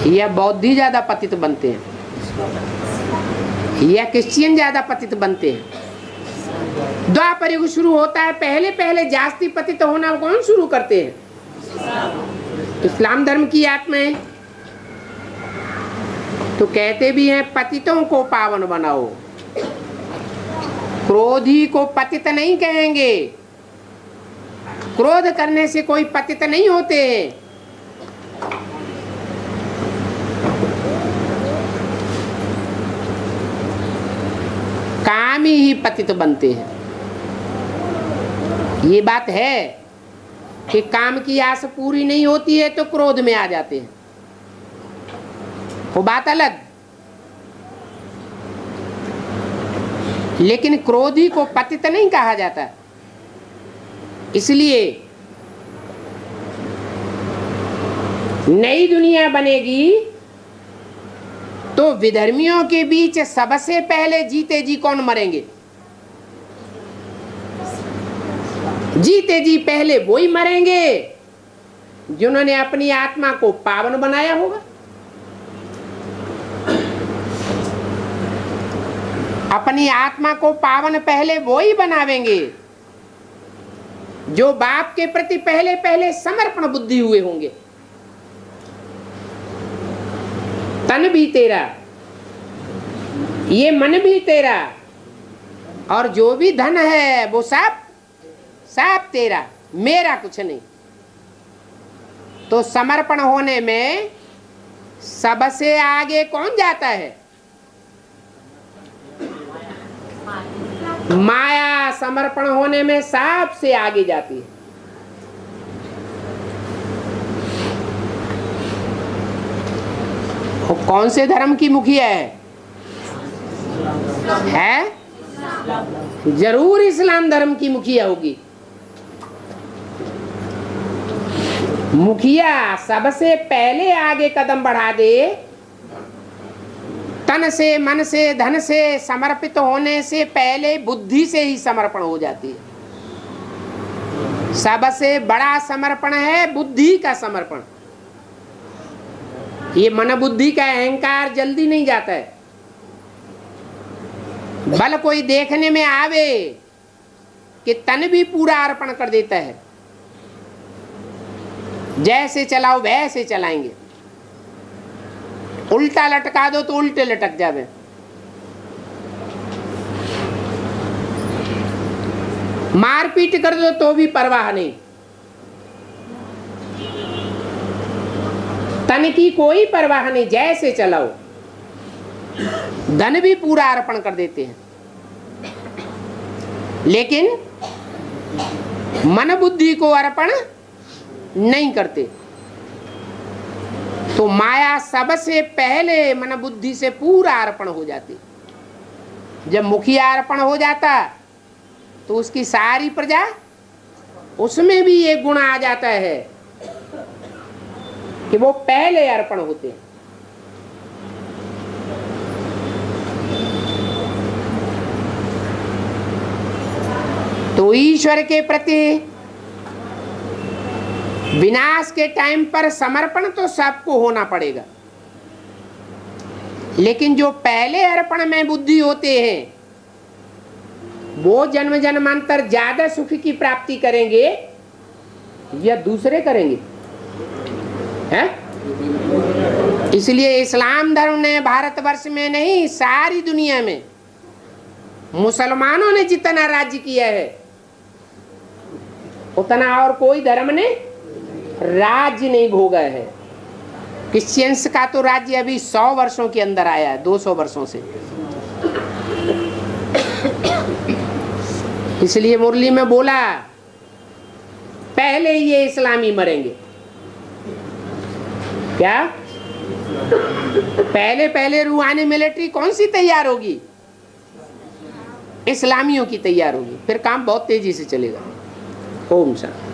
या बौद्धि ज्यादा पतित बनते हैं, या क्रिश्चियन ज्यादा पतित बनते हैं। द्वापर युग शुरू होता है, पहले पहले जास्ती पतित होना कौन शुरू करते हैं? इस्लाम धर्म की आत्माएं। तो कहते भी हैं पतितों को पावन बनाओ। क्रोधी को पतित नहीं कहेंगे, क्रोध करने से कोई पतित नहीं होते। कामी ही पतित बनते हैं। ये बात है कि काम की आस पूरी नहीं होती है तो क्रोध में आ जाते हैं, वो बात अलग। लेकिन क्रोधी को पतित नहीं कहा जाता। इसलिए नई दुनिया बनेगी तो विधर्मियों के बीच सबसे पहले जीते जी कौन मरेंगे? जीते जी पहले वो ही मरेंगे जिन्होंने अपनी आत्मा को पावन बनाया होगा। अपनी आत्मा को पावन पहले वो ही बनावेंगे जो बाप के प्रति पहले पहले समर्पण बुद्धि हुए होंगे। तन भी तेरा, ये मन भी तेरा, और जो भी धन है वो सब सब तेरा, मेरा कुछ नहीं। तो समर्पण होने में सबसे आगे कौन जाता है? माया समर्पण होने में सबसे आगे जाती है। वो कौन से धर्म की मुखिया है? जरूर इस्लाम धर्म की मुखिया होगी। मुखिया सबसे पहले आगे कदम बढ़ा दे, तन से, मन से, धन से समर्पित होने से पहले बुद्धि से ही समर्पण हो जाती है। सबसे बड़ा समर्पण है बुद्धि का समर्पण। ये मन बुद्धि का अहंकार जल्दी नहीं जाता है। बल कोई देखने में आवे कि तन भी पूरा अर्पण कर देता है, जैसे चलाओ वैसे चलाएंगे, उल्टा लटका दो तो उल्टे लटक जावे। मारपीट कर दो तो भी परवाह नहीं, तन की कोई परवाह नहीं, जैसे चलाओ। धन भी पूरा अर्पण कर देते हैं, लेकिन मन बुद्धि को अर्पण नहीं करते। तो माया सबसे पहले मन बुद्धि से पूरा अर्पण हो जाती। जब मुखिया अर्पण हो जाता तो उसकी सारी प्रजा, उसमें भी एक गुण आ जाता है कि वो पहले अर्पण होते हैं। तो ईश्वर के प्रति विनाश के टाइम पर समर्पण तो सबको होना पड़ेगा, लेकिन जो पहले अर्पण में बुद्धि होते हैं वो जन्म जन्मांतर ज्यादा सुख की प्राप्ति करेंगे या दूसरे करेंगे, हैं? इसलिए इस्लाम धर्म ने भारतवर्ष में नहीं, सारी दुनिया में मुसलमानों ने जितना राज्य किया है उतना और कोई धर्म ने राज्य नहीं भोगा है। क्रिश्चियंस का तो राज्य अभी 100 वर्षों के अंदर आया है, 200 वर्षों से। इसलिए मुरली में बोला पहले ये इस्लामी मरेंगे। क्या पहले पहले रूहानी मिलिट्री कौन सी तैयार होगी? इस्लामियों की तैयार होगी, फिर काम बहुत तेजी से चलेगा। ओम शांति।